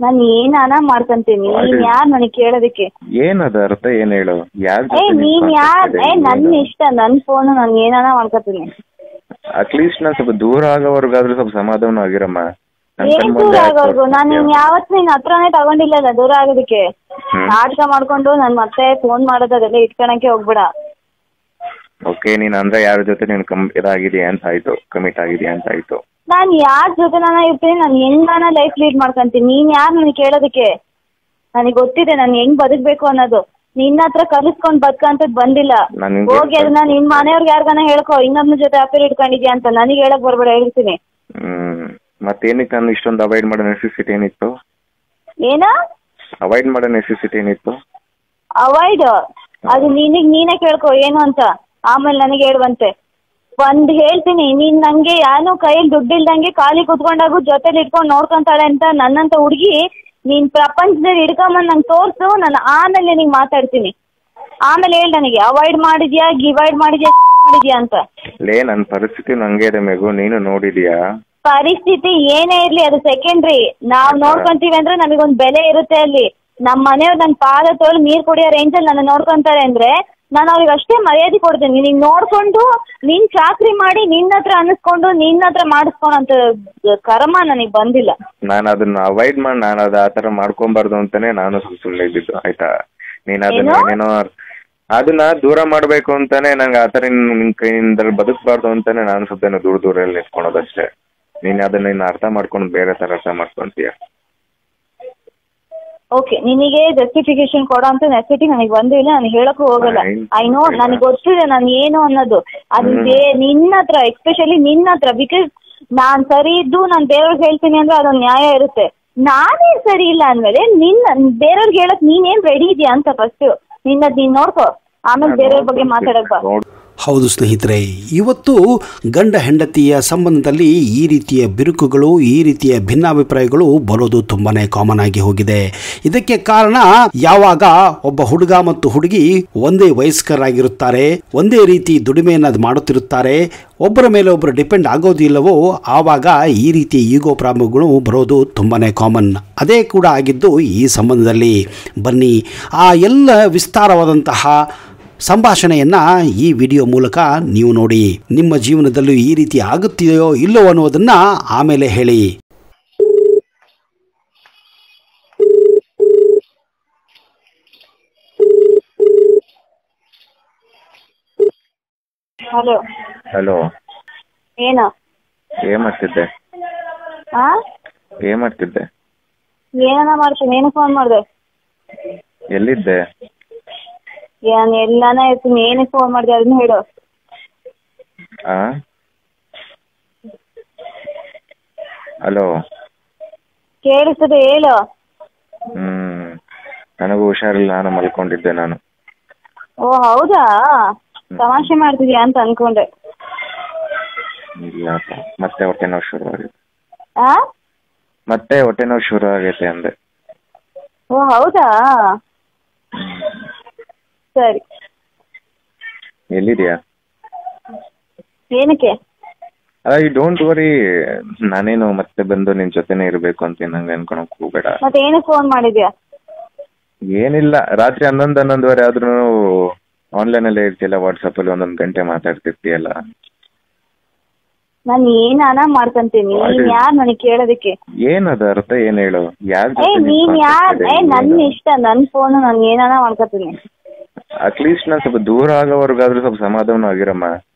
ನಾನು ಏನಾನ ಮಾಡ್ಕೊಂತೀನಿ, ನೀನ್ ಯಾರ್ ನನಗೆ ಕೇಳೋದಕ್ಕೆ? ಏನದ ಅರ್ಥ ಏನ್ ಹೇಳು? ನೀನ್ ಯಾರ್? ನನ್ ಇಷ್ಟ, ನನ್ ಫೋನ್, ನಾನು ಏನಾನ ಮಾಡ್ಕೊತೀನಿ. ಅಟ್ಲೀಸ್ಟ್ ನಾನ್ ಸ್ವಲ್ಪ ದೂರ ಆಗೋವರ್ಗಾದ್ರೂ ಸ್ವಲ್ಪ ಸಮಾಧಾನ ಆಗಿರಮ್ಮ. ಏನ್ ದೂರ ಆಗೋರ್ಗು? ನಾನು ನಿನ್ ಯಾವತ್ ನಿನ್ ಹತ್ರನೇ ತಗೊಂಡಿಲ್ಲಲ್ಲ ದೂರ ಆಗೋದಕ್ಕೆ. ನಾಟಕ ಮಾಡ್ಕೊಂಡು ನನ್ ಮತ್ತೆ ಫೋನ್ ಮಾಡೋದು ಅದೆಲ್ಲ ಇಟ್ಕೊಳಕ್ಕೆ ಹೋಗ್ಬೇಡ. ಓಕೆ, ನೀನ್ ಅಂದ್ರೆ ಯಾರ ಜೊತೆ ನೀನ್ ಇದಾಗಿದೆಯಾ ಅಂತ ಆಯ್ತು, ಕಮಿಟ್ ಆಗಿದೆಯಾ ಅಂತ ಆಯ್ತು. ನಾನ್ ಯಾರ ಜೊತೆ ನಾನು ಇರ್ತೀನಿ, ನಾನು ಹೆಂಗಾನ ಲೈಫ್ ಲೀಡ್ ಮಾಡ್ಕೊಂತೀನಿ. ನೀನ್ ಯಾರು ನನಗೆ ಕೇಳೋದಕ್ಕೆ? ನನಗೆ ಗೊತ್ತಿದೆ ನಾನು ಹೆಂಗ್ ಬದುಕ್ಬೇಕು ಅನ್ನೋದು. ನಿನ್ನ ಹತ್ರ ಕಲಿಸ್ಕೊಂಡ್ ಬದುಕಂತದ್ ಬಂದಿಲ್ಲ. ಹೋಗಿ ಅದನ್ನ ನಿನ್ ಮನೆಯವ್ರಿಗೆ ಯಾರ್ಗಾನ ಹೇಳ್ಕೊ, ಇನ್ನೊಬ್ನ ಜೊತೆ ಅಫೇರ್ ಇಟ್ಕೊಂಡಿದ್ಯಾ ಅಂತ. ನನಗೆ ಹೇಳಕ್ ಬರ್ಬೇಡ, ಹೇಳ್ತೀನಿ. ಮತ್ತೇನಕ್ಕೆ ನಾನು ಇಷ್ಟೊಂದು ಅವಾಯ್ಡ್ ಮಾಡೋ ನೆಸೆಸಿಟಿ ಏನಿತ್ತು? ಏನ ಅವಾಯ್ಡ್ ಮಾಡೋ ನೆಸೆಸಿಟಿ ಏನಿತ್ತು? ಅವಾಯ್ಡ್ ಅದು ನೀನೇ ಕೇಳ್ಕೊ ಏನು ಅಂತ, ಆಮೇಲೆ ನನಗೆ ಹೇಳುವಂತೆ. ಹೇಳ್ತೀನಿ, ನೀನ್ ನಂಗೆ ಯಾನು ಕೈಯಲ್ಲಿ ದುಡ್ಡು ಇಲ್ದಂಗೆ ಖಾಲಿ ಕುತ್ಕೊಂಡಾಗು ಜೊತೆಲಿ ಇಟ್ಕೊಂಡು ನೋಡ್ಕೊಂತಾಳೆ ಅಂತ ನನ್ನಂತ ಹುಡುಗಿ ನೀನ್ ಪ್ರಪಂಚದಲ್ಲಿ ಹಿಡ್ಕೊಂಬಂದ್ ನಂಗೆ ತೋರ್ಸು. ನಾನು ಆಮೇಲೆ ನಿನಗೆ ಮಾತಾಡ್ತೀನಿ. ಆಮೇಲೆ ಹೇಳಿ ನನಗೆ ಅವಾಯ್ಡ್ ಮಾಡಿದ್ಯಾ, ಗಿವಾಯ್ಡ್ ಮಾಡಿದ್ಯಾ ಅಂತ. ನನ್ ಪರಿಸ್ಥಿತಿ ನಂಗೆ ಇದೆ ಮೇಘು, ನೀನು ನೋಡಿದ್ಯಾ? ಪರಿಸ್ಥಿತಿ ಏನೇ ಇರ್ಲಿ ಅದು ಸೆಕೆಂಡ್ರಿ. ನಾವ್ ನೋಡ್ಕೊಂತೀವಿ ಅಂದ್ರೆ ನಮಗೊಂದ್ ಬೆಲೆ ಇರುತ್ತೆ ಅಲ್ಲಿ. ನಮ್ ಮನೆಯವ್ರು ನನ್ ಪಾದ ತೊಳ್ದು ನೀರ್ ಕುಡಿಯೋ ರೇಂಜಲ್ಲಿ ನನ್ನ ನೋಡ್ಕೊಂತಾರೆ ಅಂದ್ರೆ ನಾನು ಅವ್ರಿಗೆ ಅಷ್ಟೇ ಮರ್ಯಾದೆ ಕೊಡ್ತೀನಿ. ನೀನ್ ನೋಡ್ಕೊಂಡು ನೀನ್ ಚಾಕ್ರಿ ಮಾಡಿ ನಿನ್ನ ಹತ್ರ ಅನ್ನಿಸ್ಕೊಂಡು ನಿನ್ನ ಹತ್ರ ಮಾಡಿಸ್ಕೊಂಡಂತ ಕರ್ಮ ನನಗ್ ಬಂದಿಲ್ಲ. ನಾನು ಅದನ್ನ ಅವಾಯ್ಡ್ ಮಾಡಿ ನಾನು ಅದು ಆತರ ಮಾಡ್ಕೊಂಬಾರ್ದು ಅಂತಾನೆ ನಾನು ಸುಳ್ಳು ಇದ್ದಿದ್ದು, ಆಯ್ತಾ? ನೀನ್ ಅದನ್ನ ಅದನ್ನ ದೂರ ಮಾಡ್ಬೇಕು ಅಂತಾನೆ ನಂಗೆ ಆತರ ನಿನ್ ಕೈಯಿಂದ ಬದುಕಬಾರ್ದು ಅಂತಾನೆ ನಾನು ಸ್ವಲ್ಪ ದೂರ ಎಲ್ಲಿ ನಿಂತ್ಕೊಳೋದಷ್ಟೇ. ನೀನ್ ಅದನ್ನ ಅರ್ಥ ಮಾಡ್ಕೊಂಡು ಬೇರೆ ತರ ಅರ್ಥ ಮಾಡ್ಕೊಂತೀಯ. ಓಕೆ, ನಿನಗೆ ಜಸ್ಟಿಫಿಕೇಶನ್ ಕೊಡೋ ಅಂತ ನೆಸಿಟಿ ನನಗೆ ಬಂದಿಲ್ಲ, ನಾನು ಹೇಳಕ್ಕೂ ಹೋಗಲ್ಲ. ಐ ನೋ, ನನಗೆ ಗೊತ್ತಿದೆ ನಾನು ಏನು ಅನ್ನೋದು. ಅದು ನಿನ್ನ ಹತ್ರ, ಎಸ್ಪೆಷಲಿ ನಿನ್ನ ಹತ್ರ. ಬಿಕಾಸ್ ನಾನ್ ಸರಿ ಇದ್ದು ನಾನು ಬೇರೆಯವ್ರಿಗೆ ಹೇಳ್ತೀನಿ ಅಂದ್ರೆ ಅದೊಂದು ನ್ಯಾಯ ಇರುತ್ತೆ. ನಾನೇನ್ ಸರಿ ಇಲ್ಲ ಅಂದ್ಮೇಲೆ ಬೇರೆಯವ್ರಿಗೆ ಹೇಳಕ್ ನೀನೇನ್ ರೆಡಿ ಇದೆಯಾ ಅಂತ ಫಸ್ಟ್ ನೀನ್ ನೋಡ್ಕೋ, ಆಮೇಲೆ ಬೇರೆಯವ್ರ ಬಗ್ಗೆ ಮಾತಾಡಕ್. ಹೌದು ಸ್ನೇಹಿತರೆ, ಇವತ್ತು ಗಂಡ ಹೆಂಡತಿಯ ಸಂಬಂಧದಲ್ಲಿ ಈ ರೀತಿಯ ಬಿರುಕುಗಳು, ಈ ರೀತಿಯ ಭಿನ್ನಾಭಿಪ್ರಾಯಗಳು ಬರೋದು ತುಂಬಾ ಕಾಮನ್ ಆಗಿ ಹೋಗಿದೆ. ಇದಕ್ಕೆ ಕಾರಣ ಯಾವಾಗ ಒಬ್ಬ ಹುಡುಗ ಮತ್ತು ಹುಡುಗಿ ಒಂದೇ ವಯಸ್ಕರಾಗಿರುತ್ತಾರೆ, ಒಂದೇ ರೀತಿ ದುಡಿಮೆಯನ್ನು ಮಾಡುತ್ತಿರುತ್ತಾರೆ, ಒಬ್ಬರ ಮೇಲೆ ಒಬ್ಬರು ಡಿಪೆಂಡ್ ಆಗೋದಿಲ್ಲವೋ ಆವಾಗ ಈ ರೀತಿ ಈಗೋ ಪ್ರಾಬ್ಲಮ್ಗಳು ಬರೋದು ತುಂಬಾ ಕಾಮನ್. ಅದೇ ಕೂಡ ಆಗಿದ್ದು ಈ ಸಂಬಂಧದಲ್ಲಿ. ಬನ್ನಿ ಆ ಎಲ್ಲ ವಿಸ್ತಾರವಾದಂತಹ ಸಂಭಾಷಣೆಯನ್ನು ಈ ವಿಡಿಯೋ ಮೂಲಕ ನೀವು ನೋಡಿ. ನಿಮ್ಮ ಜೀವನದಲ್ಲೂ ಈ ರೀತಿ ಆಗುತ್ತಿದೆಯೋ ಇಲ್ಲವೋ ಅನ್ನೋದನ್ನು ಆಮೇಲೆ ಹೇಳಿ. ಹಲೋ ಹಲೋ, ಏನು ಮಾಡ್ತಿದ್ದೆ? ಏನ್ ಮಾಡ್ತಿದ್ದೆ? ಏನ ಮಾಡ್ತೀನಿ? ಏನು ಫೋನ್ ಮಾಡಿದೆ? ಎಲ್ಲಿದ್ದೆ? ನಾನು ಎಲ್ಲಾನ ಇರ್ತೀನಿ. ಏನಕ್ಕೆ ಫೋನ್ ಮಾಡಿದೆ ಅದನ್ನ ಹೇಳು. ಹಲೋ, ಕೇಳಿಸ್ತದೆ, ಹೇಳು. ನನಗೂ ಹುಷಾರಿಲ್ಲ, ನಾನು ಮಲ್ಕೊಂಡಿದ್ದೆ. ನಾನು ಓ ಹೌದಾ, ತಮಾಷೆ ಮಾಡ್ತಿದ್ಯಾ ಅಂತ ಅನ್ಕೊಂಡೆ. ಇಲ್ಲ, ಮತ್ತೆ ಹೊಟ್ಟೆ ನೋವು ಶುರು ಆಗೈತೆ ಅಂದೆ. ಓ ಹೌದಾ, ಸರಿ. ಎಲ್ಲಿದ್ಯಾ? ಏನಕ್ಕೆ? ಡೋಂಟ್ ವರಿ, ನಾನೇನು ಮತ್ತೆ ಬಂದು ನಿನ್ ಜೊತೆನೆ ಇರ್ಬೇಕು ಅಂತ ನಂಗೆ ಅನ್ಕೊಳಕ್ ಹೋಗ್ಬೇಡ. ಮತ್ತೆ ಏನಕ್ಕೆ ಫೋನ್ ಮಾಡಿದ್ಯಾ? ಏನಿಲ್ಲ, ರಾತ್ರಿ 11:11 ಆದ್ರೂ ಆನ್ಲೈನ್ ಅಲ್ಲೇ ಇರ್ತಿಯಲ್ಲ, ವಾಟ್ಸಪ್ ಅಲ್ಲಿ 1 ಗಂಟೆ ಮಾತಾಡ್ತಿರ್ತೀಯಲ್ಲ. ನಾನು ಏನಾನ ಮಾಡ್ಕೊಂತೀನಿ, ನೀನ್ ಯಾರ್ ನನಗೆ ಕೇಳೋದಕ್ಕೆ? ಏನದ ಅರ್ಥ ಏನ್ ಹೇಳು? ನೀನ್ ಯಾರ್? ನನ್ ಇಷ್ಟ, ನನ್ ಫೋನ್, ನಾನು ಏನಾನ ಮಾಡ್ಕೊತೀನಿ. ಅಟ್ಲೀಸ್ಟ್ ನಾನ್ ಸ್ವಲ್ಪ ದೂರ ಆಗೋವರ್ಗಾದ್ರೂ ಸ್ವಲ್ಪ ಸಮಾಧಾನ ಆಗಿರಮ್ಮ.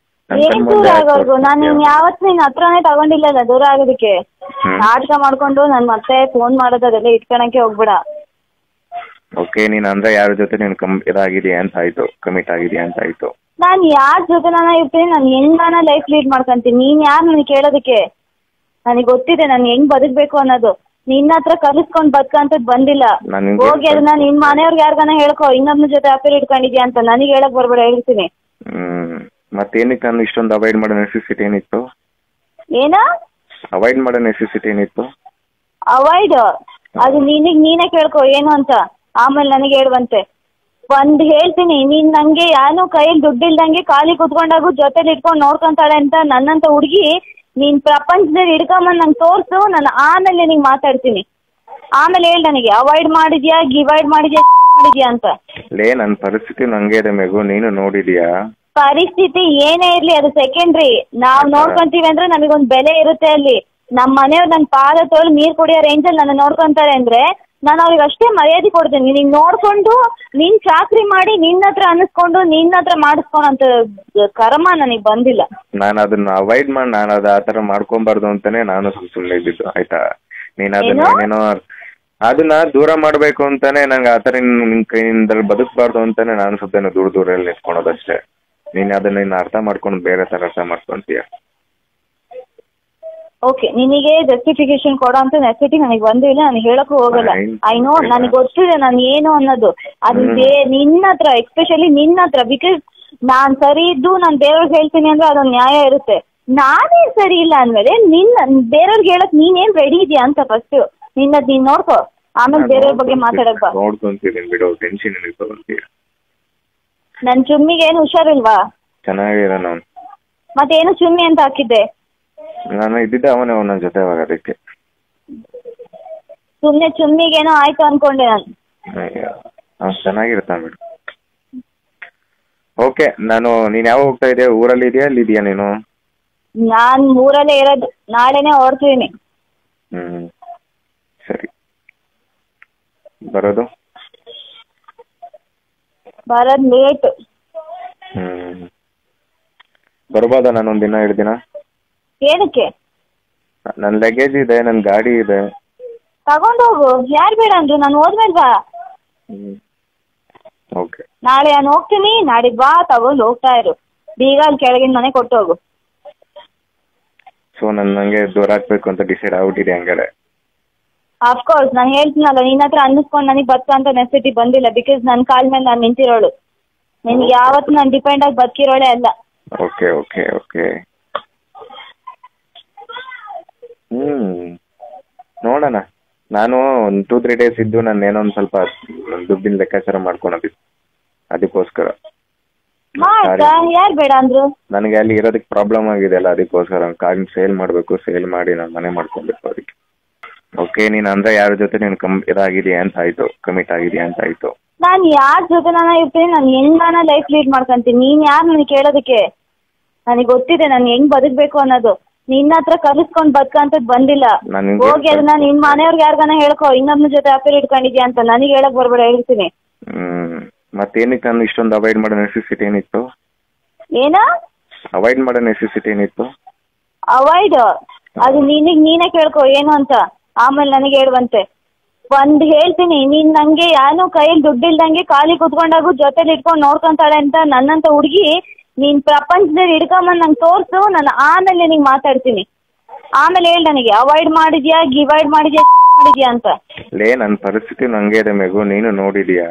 ಏನ್ ದೂರ ಆಗೋರ್ಗು? ನಾನು ನಿನ್ ಯಾವತ್ ನಿನ್ ಹತ್ರನೇ ತಗೊಂಡಿಲ್ಲಲ್ಲ ದೂರ ಆಗೋದಕ್ಕೆ. ನಾಟಕ ಮಾಡ್ಕೊಂಡು ನನ್ ಮತ್ತೆ ಫೋನ್ ಮಾಡೋದು ಅದೆಲ್ಲ ಇಟ್ಕೊಳಕ್ಕೆ ಹೋಗ್ಬೇಡ. ಓಕೆ, ನೀನ್ ಅಂದ್ರೆ ಯಾರ ಜೊತೆ ನೀನ್ ಇದಾಗಿದೆಯಾ ಅಂತ ಆಯ್ತು, ಕಮಿಟ್ ಆಗಿದೆಯಾ ಅಂತ ಆಯ್ತು. ನಾನ್ ಯಾರ ಜೊತೆ ನಾನು ಇರ್ತೀನಿ, ನಾನು ಹೆಂಗಾನ ಲೈಫ್ ಲೀಡ್ ಮಾಡ್ಕೊಂತೀನಿ. ನೀನ್ ಯಾರು ನನಗೆ ಕೇಳೋದಕ್ಕೆ? ನನಗೆ ಗೊತ್ತಿದೆ ನಾನು ಹೆಂಗ್ ಬದುಕ್ಬೇಕು ಅನ್ನೋದು. ನಿನ್ನ ಹತ್ರ ಕಲಿಸ್ಕೊಂಡ್ ಬದುಕಂತದ್ ಬಂದಿಲ್ಲ. ಹೋಗಿ ಅದನ್ನ ನಿನ್ ಮನೆಯವ್ರಿಗೆ ಯಾರ್ಗಾನ ಹೇಳ್ಕೊ, ಇನ್ನೊಬ್ನ ಜೊತೆ ಅಫೇರ್ ಇಟ್ಕೊಂಡಿದ್ಯಾ ಅಂತ. ನನಗೆ ಹೇಳಕ್ ಬರ್ಬೇಡ, ಹೇಳ್ತೀನಿ. ಮತ್ತೇನಕ್ಕೆ ನಾನು ಇಷ್ಟೊಂದು ಅವಾಯ್ಡ್ ಮಾಡೋ ನೆಸೆಸಿಟಿ ಏನಿತ್ತು? ಏನ ಅವಾಯ್ಡ್ ಮಾಡೋ ನೆಸೆಸಿಟಿ ಏನಿತ್ತು? ಅವಾಯ್ಡ್ ಅದು ನೀನೇ ಕೇಳ್ಕೊ ಏನು ಅಂತ, ಆಮೇಲೆ ನನಗೆ ಹೇಳುವಂತೆ. ಹೇಳ್ತೀನಿ, ನೀನ್ ನಂಗೆ ಯಾನು ಕೈಯಲ್ಲಿ ದುಡ್ಡು ಇಲ್ದಂಗೆ ಖಾಲಿ ಕುತ್ಕೊಂಡಾಗು ಜೊತೆಲಿ ಇಟ್ಕೊಂಡು ನೋಡ್ಕೊಂತಾಳೆ ಅಂತ ನನ್ನಂತ ಹುಡುಗಿ ನೀನ್ ಪ್ರಪಂಚದಲ್ಲಿ ಹಿಡ್ಕೊಂಬಂದ್ ನಂಗೆ ತೋರ್ಸು. ನಾನು ಆಮೇಲೆ ನಿನಗೆ ಮಾತಾಡ್ತೀನಿ. ಆಮೇಲೆ ಹೇಳಿ ನನಗೆ ಅವಾಯ್ಡ್ ಮಾಡಿದ್ಯಾ ಗಿವಾಯ್ಡ್ ಮಾಡಿದ್ಯಾ ಮಾಡಿದ್ಯಾ ಅಂತ. ಲೇ ನನ್ನ ಪರಿಸ್ಥಿತಿ ನಂಗೆ ಇದೆ ಮೇಘು, ನೀನು ನೋಡಿದ್ಯಾ? ಪರಿಸ್ಥಿತಿ ಏನೇ ಇರ್ಲಿ ಅದು ಸೆಕೆಂಡ್ರಿ. ನಾವ್ ನೋಡ್ಕೊಂತೀವಿ ಅಂದ್ರೆ ನಮಗೊಂದ್ ಬೆಲೆ ಇರುತ್ತೆ ಅಲ್ಲಿ. ನಮ್ಮ ಮನೆಯವ್ರು ನನ್ ಪಾದ ತೊಳೆದು ನೀರ್ ಕುಡಿಯೋ ರೇಂಜಲ್ಲಿ ನನ್ನ ನೋಡ್ಕೊಂತಾರೆ ಅಂದ್ರೆ ನಾನು ಅವ್ರಿಗೆ ಅಷ್ಟೇ ಮರ್ಯಾದೆ ಕೊಡ್ತೀನಿ. ನೀನ್ ನೋಡ್ಕೊಂಡು ನೀನ್ ಚಾಕ್ರಿ ಮಾಡಿ ನಿನ್ನ ಹತ್ರ ಅನ್ನಿಸ್ಕೊಂಡು ನಿನ್ನ ಹತ್ರ ಮಾಡಿಸ್ಕೊಂಡಂತ ಕರ್ಮ ನನಗ್ ಬಂದಿಲ್ಲ. ನಾನು ಅದನ್ನ ಅವಾಯ್ಡ್ ಮಾಡಿ ನಾನು ಅದು ಆ ಥರ ಮಾಡ್ಕೊಬಾರ್ದು ಅಂತಾನೆ ನಾನು ಸುಳ್ಳು ಇದ್ದಿದ್ದು ಆಯ್ತಾ. ನೀನ್ ಅದನ್ನ ಏನೇನೋ ಅದನ್ನ ದೂರ ಮಾಡ್ಬೇಕು ಅಂತಾನೆ ನಂಗೆ ಆ ಥರ ನಿನ್ ಕೈಯಿಂದ ಬದುಕಬಾರ್ದು ಅಂತಾನೆ ನಾನು ಸ್ವಲ್ಪ ದೂರಲ್ಲಿ ನಿಂತ್ಕೊಳೋದಷ್ಟೇ. ನೀನ್ ಅದನ್ನ ಅರ್ಥ ಮಾಡ್ಕೊಂಡು ಬೇರೆ ತರ ಅರ್ಥ ಮಾಡ್ಕೊಂತೀಯ. ಓಕೆ, ನಿನಗೆ ಜಸ್ಟಿಫಿಕೇಶನ್ ಕೊಡೋ ಅಂತ ನೆಸಿಟಿ ನನಗೆ ಬಂದಿಲ್ಲ, ನನಗೆ ಹೇಳಕ್ಕೂ ಹೋಗಲ್ಲ. ಐ ನೋ, ನನಗೆ ಗೊತ್ತಿದೆ ನಾನು ಏನು ಅನ್ನೋದು. ಅದು ನಿನ್ನ ಹತ್ರ, ಎಸ್ಪೆಷಲಿ ನಿನ್ನ ಹತ್ರ, ಬಿಕಾಸ್ ನಾನ್ ಸರಿ ಇದ್ದು ನಾನು ಬೇರೆಯವ್ರಿಗೆ ಹೇಳ್ತೀನಿ ಅಂದ್ರೆ ಅದೊಂದು ನ್ಯಾಯ ಇರುತ್ತೆ. ನಾನೇ ಸರಿ ಇಲ್ಲ ಅಂದ್ಮೇಲೆ ಬೇರೆಯವ್ರಿಗೆ ಹೇಳಕ್ ನೀನೇನ್ ರೆಡಿ ಇದೆಯಾ ಅಂತ ಫಸ್ಟ್ ನೀನ್ ನೋಡ್ಕೋ, ಆಮೇಲೆ ಬೇರೆಯವ್ರ ಬಗ್ಗೆ ಮಾತಾಡಕ್ ಬಾ. ನೋಡ್ಕೊಂತೀನಿ ಬಿಡು, ಟೆನ್ಷನ್ ತಗೊಂತೀಯ. ನನ್ ಚುಮ್ಮಿಗೆ ಏನು ಹುಷಾರಿಲ್ವಾ? ಚೆನ್ನಾಗಿರ ನಾನು ಮತ್ತೇನು ಚುಮ್ಮಿ ಅಂತ ಹಾಕಿದ್ದೆ? ನಾನು ಇದ್ದಿದ್ದೆ ಅವನೇ ನನ್ನ ಜೊತೆ ಅವಾಗ, ಅದಕ್ಕೆ ಸುಮ್ನೆ ಚುಮ್ಮಿಗೇನೋ ಆಯ್ತು ಅನ್ಕೊಂಡೆ ನಾನು. ಚೆನ್ನಾಗಿರ್ತಾನೆ ಬಿಡು. ಓಕೆ, ನೀನ್ ಯಾವಾಗ ಹೋಗ್ತಾ ಇದೆಯಾ? ಊರಲ್ಲಿ ಇದೆಯಾ ಅಲ್ಲಿ ಇದೆಯಾ ನೀನು? ನಾನ್ ಊರಲ್ಲೇ ಇರೋದು, ನಾಳೆನೆ ಹೊರಡ್ತೀನಿ. ಸರಿ, ಬರೋದು ಲೇಟ್. ಬರ್ಬೋದಾ ನಾನು ಒಂದಿನ 2 ದಿನ? ಏನಕ್ಕೆ? ನನ್ ಲಗೇಜ್ ಇದೆ, ನನ್ ಗಾಡಿ ಇದೆ. ತಗೊಂಡೋಗು, ಯಾರು ಬೇಡ ಅಂದ್ರು, ನಾನು ಹೋದ್ಮೇಲೆ ಬಾ. ಓಕೆ, ನಾಳೆ ನಾನು ಹೋಗ್ತೀನಿ, ನಾಡಿದ್ದು ಬಾ, ತಗೊಂಡು ಹೋಗ್ತಾ ಇರು. ಬೀಗ ಅಲ್ಲಿ ಕೆಳಗಿನ ಮನೆ ಕೊಟ್ಟು ಹೋಗು. ಸೊ ನಂಗೆ ದೂರ ಹಾಕ್ಬೇಕು ಅಂತ ಡಿಸೈಡ್ ಆಗ್ಬಿಟ್ಟಿದೆ ಹಂಗಾರೆ? ಅಫ್ಕೋರ್ಸ್, ನಾನು ಹೇಳ್ತೀನಲ್ಲ, ನಿನ್ನ ಹತ್ರ ಅನ್ನಿಸ್ಕೊಂಡು ನನಗೆ ಬದುಕ ಅಂತ ನೆಸಿಟಿ ಬಂದಿಲ್ಲ. ಬಿಕಾಸ್ ನನ್ನ ಕಾಲ ಮೇಲೆ ನಾನು ನಿಂತಿರೋಳು. ನಿನ್ಗೆ ಯಾವತ್ತು ನಾನು ಡಿಪೆಂಡ್ ಆಗಿ ಬದುಕಿರೋಳೆ ಅಲ್ಲ. ಓಕೆ ಓಕೆ ಓಕೆ, ನೋಡೋಣ. ನಾನು ಒಂದು 2-3 ಡೇಸ್ ಇದ್ದು ನಾನು ಏನೋ ಒಂದು ಸ್ವಲ್ಪ ದುಡ್ಡಿನ ಲೆಕ್ಕಾಚಾರ ಮಾಡ್ಕೊಳೋದಿತ್ತು, ಅದಕ್ಕೋಸ್ಕರ. ಯಾರು ಬೇಡ ಅಂದ್ರು? ನನಗೆ ಅಲ್ಲಿ ಇರೋದಕ್ಕೆ ಪ್ರಾಬ್ಲಮ್ ಆಗಿದೆ ಅಲ್ಲ, ಅದಕ್ಕೋಸ್ಕರ ಕಾರ್ ಸೇಲ್ ಮಾಡಬೇಕು, ಸೇಲ್ ಮಾಡಿ ನಾನು ಮನೆ ಮಾಡ್ಕೊಬೇಕು ಅದಕ್ಕೆ. ಓಕೆ, ನೀನ್ ಅಂದ್ರೆ ಯಾರ ಜೊತೆ ನೀನು ಇದಾಗಿದೆಯಾ ಅಂತ ಆಯ್ತು, ಕಮಿಟ್ ಆಗಿದೆಯಾ ಅಂತ ಆಯ್ತು. ನಾನು ಯಾರ ಜೊತೆ ನಾನು ಇರ್ತೀನಿ, ನಾನು ಹೆಂಗಾನ ಲೈಫ್ ಲೀಡ್ ಮಾಡ್ಕೊಂತೀನಿ. ನೀನ್ ಯಾರು ನನಗೆ ಕೇಳೋದಕ್ಕೆ? ನನಗೆ ಗೊತ್ತಿದೆ ನಾನು ಹೆಂಗ್ ಬದುಕ್ಬೇಕು ಅನ್ನೋದು. ನಿನ್ನ ಹತ್ರ ಕಲಿಸ್ಕೊಂಡ್ ಬದುಕಂತದ್ ಬಂದಿಲ್ಲ. ಹೋಗಿ ಅದನ್ನ ನಿನ್ ಮನೆಯವ್ರಿಗೆ ಯಾರಿಗಾನ ಹೇಳ್ಕೊ, ಇನ್ನೊಬ್ನ ಜೊತೆ ಅಪೇರ್ ಇಟ್ಕೊಂಡಿದ್ಯಾ ಅಂತ. ನನಗೆ ಹೇಳಕ್ ಬರ್ಬೇಡ, ಹೇಳ್ತೀನಿ. ಮತ್ತೇನಕ್ಕೆ ನಾನು ಇಷ್ಟೊಂದು ಅವಾಯ್ಡ್ ಮಾಡೋ ನೆಸೆಸಿಟಿ ಏನಿತ್ತು? ಏನ ಅವಾಯ್ಡ್ ಮಾಡೋ ನೆಸೆಸಿಟಿ ಏನಿತ್ತು? ಅವಾಯ್ಡ್ ಅದು ನೀನೇ ಕೇಳ್ಕೊ ಏನು ಅಂತ, ಆಮೇಲೆ ನನಗೆ ಹೇಳುವಂತೆ. ಹೇಳ್ತೀನಿ, ನೀನ್ ನಂಗೆ ಯಾನು ಕೈಯಲ್ಲಿ ದುಡ್ಡಿಲ್ದಂಗೆ ಖಾಲಿ ಕುತ್ಕೊಂಡಾಗು ಜೊತೆಲಿ ಇಟ್ಕೊಂಡು ನೋಡ್ಕೊಂತಾಳೆ ಅಂತ ನನ್ನಂತ ಹುಡುಗಿ ನೀನ್ ಪ್ರಪಂಚದಲ್ಲಿ ಹಿಡ್ಕೊಂಬಂದ್ ನಂಗೆ ತೋರ್ಸು, ನಾನು ಆಮೇಲೆ ನಿಂಗೆ ಮಾತಾಡ್ತೀನಿ. ಆಮೇಲೆ ಹೇಳಿ ನನಗೆ ಅವಾಯ್ಡ್ ಮಾಡಿದ್ಯಾ ಗಿವಾಯ್ಡ್ ಮಾಡಿದ್ಯಾ ಅಂತ. ಲೇ ನನ್ನ ಪರಿಸ್ಥಿತಿ ನಂಗೆ ಇದೆ ಮೇಘು, ನೀನು ನೋಡಿದ್ಯಾ?